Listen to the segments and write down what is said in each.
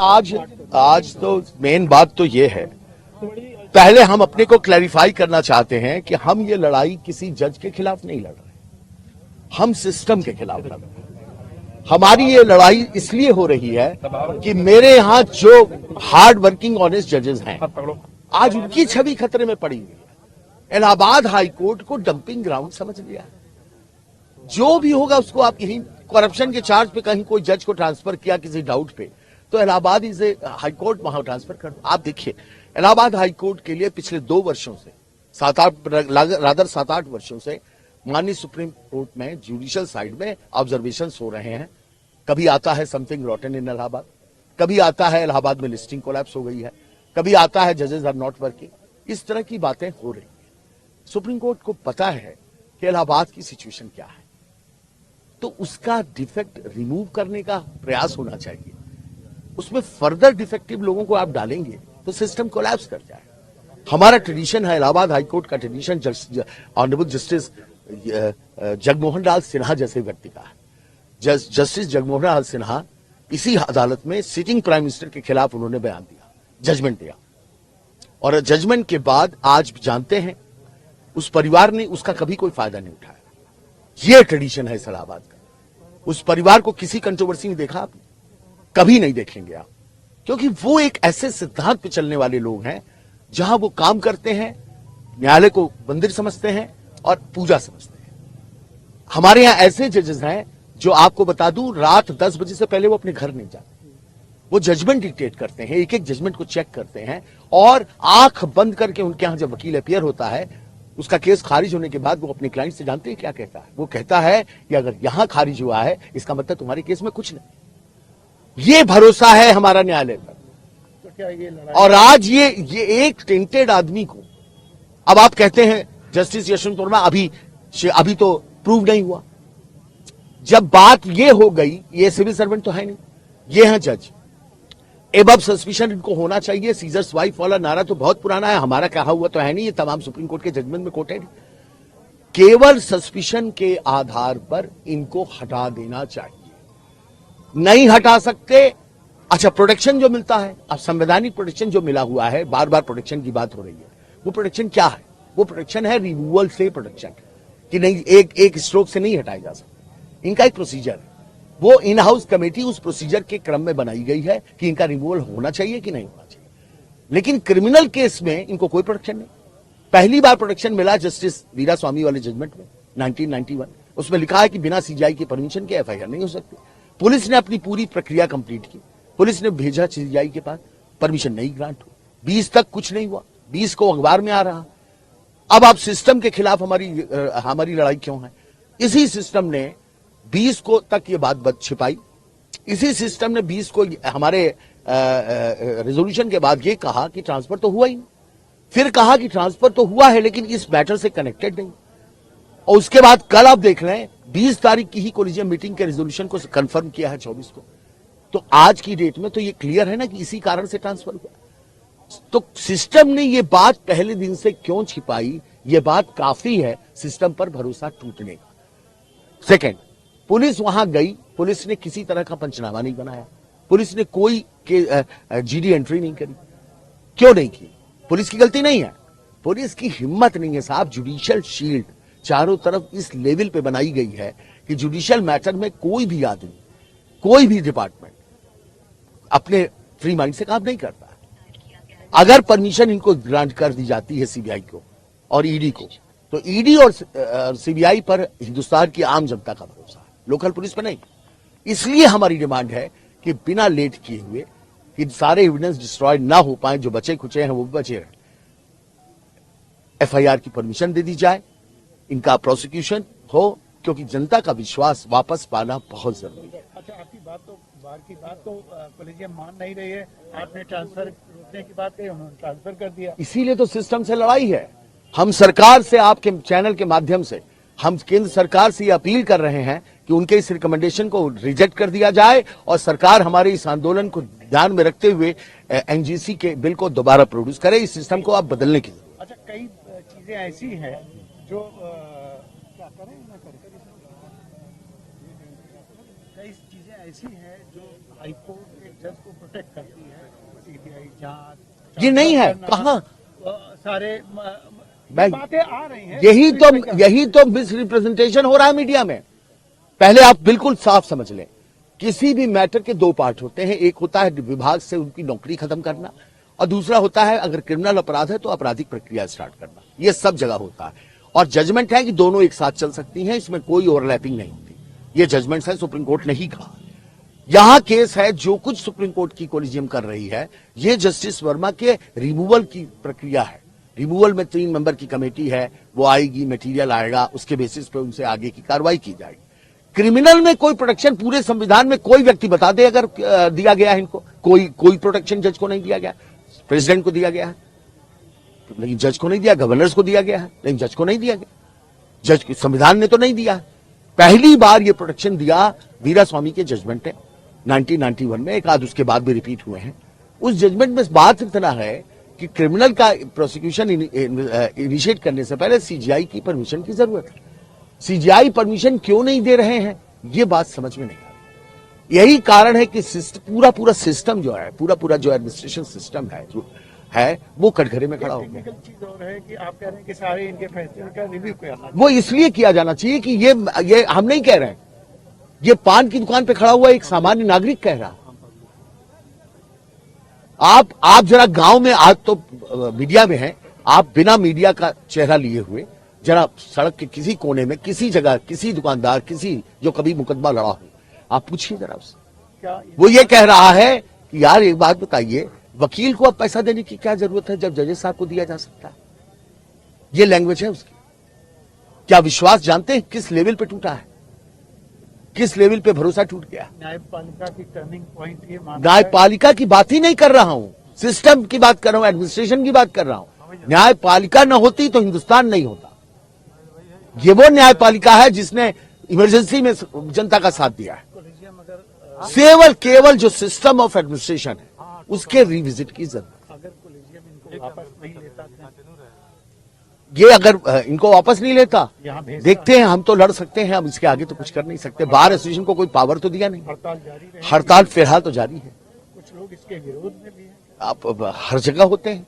आज आज तो मेन बात तो ये है, पहले हम अपने को क्लैरिफाई करना चाहते हैं कि हम ये लड़ाई किसी जज के खिलाफ नहीं लड़ रहे, हम सिस्टम के खिलाफ लड़ रहे हैं। हमारी ये लड़ाई इसलिए हो रही है कि मेरे यहां जो हार्ड वर्किंग ऑनेस्ट जजेस हैं, आज उनकी छवि खतरे में पड़ी हुई है। इलाहाबाद हाईकोर्ट को डंपिंग ग्राउंड समझ लिया है। जो भी होगा उसको आप यही करप्शन के चार्ज पे कहीं कोई जज को ट्रांसफर किया किसी डाउट पे, तो इलाहाबाद इसे हाईकोर्ट वहां ट्रांसफर कर दो। आप देखिए, इलाहाबाद हाईकोर्ट के लिए पिछले 2 वर्षों से 7-8 वर्षों से माननीय सुप्रीम कोर्ट में जुडिशियल साइड में ऑब्जर्वेशन हो रहे हैं। कभी आता है समथिंग रॉटन इन इलाहाबाद, कभी आता है इलाहाबाद में लिस्टिंग कोलैप्स हो गई है, कभी आता है जजेस आर नॉट वर्किंग। इस तरह की बातें हो रही हैं। सुप्रीम कोर्ट को पता है कि इलाहाबाद की सिचुएशन क्या है, तो उसका डिफेक्ट रिमूव करने का प्रयास होना चाहिए। उसमें फर्दर डिफेक्टिव लोगों को आप डालेंगे तो सिस्टम कोलैप्स कर जाएगा। हमारा ट्रेडिशन है, इलाहाबाद हाईकोर्ट का ट्रेडिशन ऑनरेबल जस्टिस जगमोहन लाल सिन्हा जैसे व्यक्ति का है। जस्टिस जगमोहन लाल सिन्हा इसी अदालत में सिटिंग प्राइम मिनिस्टर के खिलाफ उन्होंने बयान दिया, जजमेंट दिया, और जजमेंट के बाद आज जानते हैं उस परिवार ने उसका कभी कोई फायदा नहीं उठाया। ये ट्रेडिशन है इलाहाबाद का। उस परिवार को किसी कंट्रोवर्सी में देखा आपने? कभी नहीं देखेंगे आप, क्योंकि वो एक ऐसे सिद्धांत पे चलने वाले लोग हैं जहां वो काम करते हैं, न्यायालय को मंदिर समझते हैं और पूजा समझते हैं। हमारे यहां ऐसे जजेस हैं जो आपको बता दूं, रात 10 बजे से पहले वो अपने घर नहीं जाते। वो जजमेंट डिक्टेट करते हैं, एक एक जजमेंट को चेक करते हैं, और आंख बंद करके उनके यहां जब वकील अपीयर होता है, उसका केस खारिज होने के बाद वो अपने क्लाइंट से जानते हैं क्या कहता है। वो कहता है कि अगर यहां खारिज हुआ है इसका मतलब तुम्हारे केस में कुछ नहीं। ये भरोसा है हमारा न्यायालय पर। तो क्या ये लड़ाई, और आज ये एक टेंटेड आदमी को अब आप कहते हैं जस्टिस यशवंत वर्मा अभी तो प्रूव नहीं हुआ। जब बात ये हो गई, ये सिविल सर्वेंट तो है नहीं, ये है जज। एबव सस्पिशन इनको होना चाहिए। सीजर्स वाइफ वाला नारा तो बहुत पुराना है, हमारा कहा हुआ तो है नहीं, ये तमाम सुप्रीम कोर्ट के जजमेंट में कोटेड। केवल सस्पिशन के आधार पर इनको हटा देना चाहिए, नहीं हटा सकते। अच्छा, प्रोटेक्शन जो मिलता है, अब संवैधानिक प्रोटेक्शन जो मिला हुआ है, बार बार प्रोटेक्शन की बात हो रही है, वो प्रोटेक्शन क्या है? वो प्रोटेक्शन है रिमूवल से प्रोटेक्शन, कि नहीं एक स्ट्रोक से नहीं हटाया जा सकता। इनका एक प्रोसीजर है, वो इन हाउस कमेटी उस प्रोसीजर के क्रम में बनाई गई है कि इनका रिमूवल होना चाहिए कि नहीं होना चाहिए। लेकिन क्रिमिनल केस में इनको कोई प्रोटेक्शन नहीं। पहली बार प्रोटेक्शन मिला जस्टिस वीरा स्वामी वाले जजमेंट में 1991। उसमें लिखा है कि बिना सीजीआई की परमिशन के एफआईआर नहीं हो सकती। पुलिस ने अपनी पूरी प्रक्रिया कंप्लीट की, पुलिस ने भेजा सीजीआई के पास, परमिशन नहीं ग्रांट हुई। 20 तक कुछ नहीं हुआ, 20 को अखबार में आ रहा। अब आप सिस्टम के खिलाफ हमारी लड़ाई क्यों है? इसी सिस्टम ने 20 को तक ये बात छिपाई। इसी सिस्टम ने 20 को हमारे रेजोल्यूशन के बाद ये कहा कि ट्रांसफर तो हुआ ही नहीं। फिर कहा कि ट्रांसफर तो हुआ है लेकिन इस मैटर से कनेक्टेड नहीं। और उसके बाद कल आप देख रहे हैं 20 तारीख की ही कोलिजियम मीटिंग के रेजोल्यूशन को कंफर्म किया है 24 को। तो आज की डेट में तो ये क्लियर है ना कि इसी कारण से ट्रांसफर हुआ। तो सिस्टम ने ये बात पहले दिन से क्यों छिपाई? ये बात काफी है सिस्टम पर भरोसा टूटने का। सेकेंड, पुलिस वहां गई, पुलिस ने किसी तरह का पंचनामा नहीं बनाया, पुलिस ने कोई जीडी एंट्री नहीं करी। क्यों नहीं की? पुलिस की गलती नहीं है, पुलिस की हिम्मत नहीं है साहब। जुडिशियल शील्ड चारों तरफ इस लेवल पे बनाई गई है कि जुडिशियल मैटर में कोई भी आदमी, कोई भी डिपार्टमेंट अपने फ्री माइंड से काम नहीं करता। अगर परमिशन इनको ग्रांट कर दी जाती है सीबीआई को और ईडी को, तो ईडी और सीबीआई पर हिंदुस्तान की आम जनता का भरोसा है, लोकल पुलिस पर नहीं। इसलिए हमारी डिमांड है कि बिना लेट किए हुए कि सारे एविडेंस डिस्ट्रॉय ना हो पाए, जो बचे खुचे हैं वो बचे रहें, एफआईआर की परमिशन दे दी जाए, इनका प्रोसिक्यूशन हो, क्योंकि जनता का विश्वास वापस पाना बहुत जरूरी है। अच्छा, आपकी बात तो बाहर की बात तो कोलिजियम मान नहीं रही है। आपने ट्रांसफर रोकने की बात कही, उन्होंने ट्रांसफर कर दिया। इसीलिए तो सिस्टम से लड़ाई है। हम सरकार से, आपके चैनल के माध्यम से हम केंद्र सरकार से ये अपील कर रहे हैं कि उनके इस रिकमेंडेशन को रिजेक्ट कर दिया जाए और सरकार हमारे इस आंदोलन को ध्यान में रखते हुए एनजीसी के बिल को दोबारा प्रोड्यूस करे। इस सिस्टम को आप बदलने की जरूरत। अच्छा, कई चीजें ऐसी हैं जो क्या करें ना करें, कई चीजें ऐसी हैं जो हाईकोर्ट एक जज को प्रोटेक्ट करती है, सीबीआई जांच ये नहीं है, करना, कहाँ सारे मैं- बातें आ रही हैं। यही तो मिस रिप्रेजेंटेशन हो रहा है मीडिया में। पहले आप बिल्कुल साफ समझ लें, किसी भी मैटर के दो पार्ट होते हैं, एक होता है विभाग से उनकी नौकरी खत्म करना, और दूसरा होता है अगर क्रिमिनल अपराध है तो आपराधिक प्रक्रिया स्टार्ट करना। ये सब जगह होता है, और जजमेंट है कि दोनों एक साथ चल सकती हैं, इसमें कोई ओवरलैपिंग नहीं होती। ये जजमेंट है, सुप्रीम कोर्ट ने ही कहा। यहां केस है, जो कुछ सुप्रीम कोर्ट की कोलिजियम कर रही है, ये जस्टिस वर्मा के रिमूवल की प्रक्रिया है। रिमूवल में 3 मेंबर की कमेटी है, वो आएगी, मटेरियल आएगा, उसके बेसिस पे उनसे आगे की कार्रवाई की जाएगी। क्रिमिनल में कोई प्रोटेक्शन पूरे संविधान में कोई व्यक्ति बता दे अगर दिया गया है इनको, कोई प्रोटेक्शन जज को नहीं दिया गया। प्रेसिडेंट को दिया गया है लेकिन जज को नहीं दिया, गवर्नर्स को दिया गया है लेकिन जज को नहीं दिया गया, जज संविधान ने तो नहीं दिया। पहली बार ये प्रोटेक्शन दिया वीरास्वामी के जजमेंट है 1991 में, एक आध उसके बाद भी रिपीट हुए हैं। उस जजमेंट में बात इतना है कि क्रिमिनल का प्रोसिक्यूशन इनिशिएट करने से पहले सीजीआई की परमिशन की जरूरत है। सीजीआई परमिशन क्यों नहीं दे रहे हैं, ये बात समझ में नहीं आ रही। यही कारण है कि पूरा सिस्टम जो है, पूरा जो एडमिनिस्ट्रेशन सिस्टम है जो है, वो कटघरे में खड़ा हो गया। टेक्निकल चीज और है कि आप कह रहे हैं कि सारे इनके फैसले का रिव्यू करना, वो इसलिए किया जाना चाहिए कि ये हम नहीं कह रहे हैं, ये पान की दुकान पे खड़ा हुआ एक सामान्य नागरिक कह रहा। आप जरा गांव में, आज तो मीडिया में है, आप बिना मीडिया का चेहरा लिए हुए जरा सड़क के किसी कोने में, किसी जगह, किसी दुकानदार, किसी जो कभी मुकदमा लड़ा हो, आप पूछिए जरा उससे। क्या वो ये कह रहा है कि यार एक बात बताइए, वकील को अब पैसा देने की क्या जरूरत है जब जजेस साहब को दिया जा सकता है। ये लैंग्वेज है उसकी। क्या विश्वास जानते हैं किस लेवल पे टूटा है, किस लेवल पे भरोसा टूट गया। न्यायपालिका की टर्निंग पॉइंट ये मानता है? न्यायपालिका की बात ही नहीं कर रहा हूं, सिस्टम की बात कर रहा हूं, एडमिनिस्ट्रेशन की बात कर रहा हूं। न्यायपालिका न होती तो हिंदुस्तान नहीं होता। ये वो न्यायपालिका है जिसने इमरजेंसी में जनता का साथ दिया है। कोलिजियम अगर केवल जो सिस्टम ऑफ एडमिनिस्ट्रेशन है उसके रिविजिट की जरूरत। अगर कोलिजियम इनको वापस नहीं लेता तो ये अगर इनको वापस नहीं लेता, यहाँ भेजता, देखते हैं, हम तो लड़ सकते हैं, अब इसके आगे तो कुछ कर नहीं सकते। बार एसोसिएशन को कोई पावर तो दिया नहीं। हड़ताल जारी रहे। हड़ताल फिलहाल तो जारी है। कुछ लोग इसके विरोध में भी हैं। आप अब हर जगह होते हैं,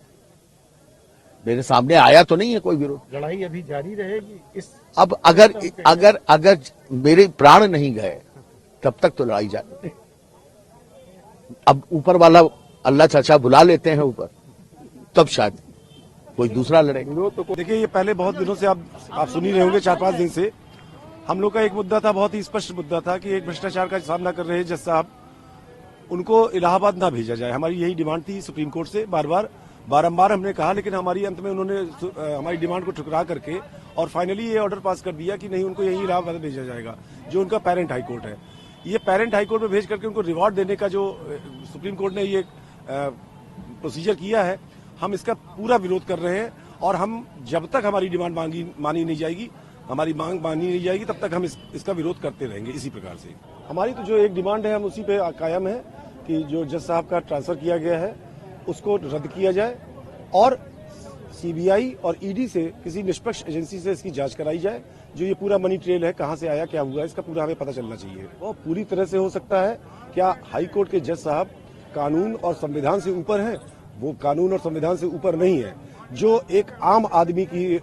मेरे सामने आया तो नहीं है कोई विरोध। लड़ाई अभी जारी रहेगी इस अब अगर मेरे प्राण नहीं गए तब तक तो लड़ाई जारी। अब ऊपर वाला अल्लाह चाचा बुला लेते हैं ऊपर, तब शायद कोई दूसरा लड़ेगा। देखिए, ये पहले बहुत दिनों से आप सुन ही रहे होंगे, 4-5 दिन से हम लोग का एक मुद्दा था, बहुत ही स्पष्ट मुद्दा था कि एक भ्रष्टाचार का सामना कर रहे हैं जज साहब, उनको इलाहाबाद ना भेजा जाए। हमारी यही डिमांड थी सुप्रीम कोर्ट से, बारंबार हमने कहा, लेकिन हमारी अंत में उन्होंने हमारी डिमांड को ठुकरा करके और फाइनली ये ऑर्डर पास कर दिया कि नहीं, उनको यही इलाहाबाद भेजा जाएगा, जो उनका पेरेंट हाई कोर्ट है। ये पेरेंट हाई कोर्ट में भेज करके उनको रिवॉर्ड देने का जो सुप्रीम कोर्ट ने ये प्रोसीजर किया है, हम इसका पूरा विरोध कर रहे हैं। और हम जब तक हमारी डिमांड मानी नहीं जाएगी, हमारी मांग मानी नहीं जाएगी, तब तक हम इसका विरोध करते रहेंगे इसी प्रकार से। हमारी तो जो एक डिमांड है, हम उसी पे कायम है कि जो जज साहब का ट्रांसफर किया गया है उसको रद्द किया जाए और सीबीआई और ईडी से किसी निष्पक्ष एजेंसी से इसकी जांच कराई जाए। जो ये पूरा मनी ट्रेल है, कहां से आया, क्या हुआ, इसका पूरा हमें पता चलना चाहिए। वो पूरी तरह से हो सकता है। क्या हाई कोर्ट के जज साहब कानून और संविधान से ऊपर हैं? वो कानून और संविधान से ऊपर नहीं है। जो एक आम आदमी की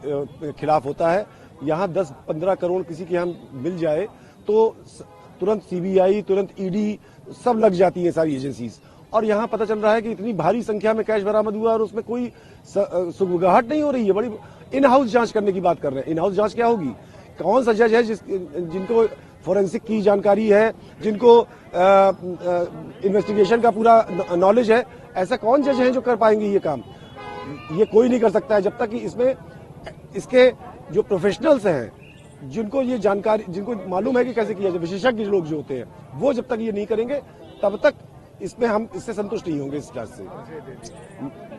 खिलाफ होता है, यहाँ 10-15 करोड़ किसी के यहाँ मिल जाए तो तुरंत सीबीआई, तुरंत ईडी सब लग जाती है सारी एजेंसीज। और यहाँ पता चल रहा है कि इतनी भारी संख्या में कैश बरामद हुआ और उसमें कोई सुगबुगाहट नहीं हो रही है। बड़ी इन हाउस जांच करने की बात कर रहे हैं। इन हाउस जांच क्या होगी? कौन सा जज है जिनको फोरेंसिक की जानकारी है, जिनको इन्वेस्टिगेशन का पूरा नॉलेज है? ऐसा कौन जज है जो कर पाएंगे ये काम? ये कोई नहीं कर सकता है जब तक कि इसमें इसके जो प्रोफेशनल्स हैं, जिनको ये जानकारी, जिनको मालूम है कि कैसे किया जाए, विशेषज्ञ लोग जो होते हैं, वो जब तक ये नहीं करेंगे तब तक इसमें हम इससे संतुष्ट नहीं होंगे इस जज से।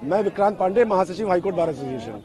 मैं विक्रांत पांडे, महासचिव हाईकोर्ट बार एसोसिएशन।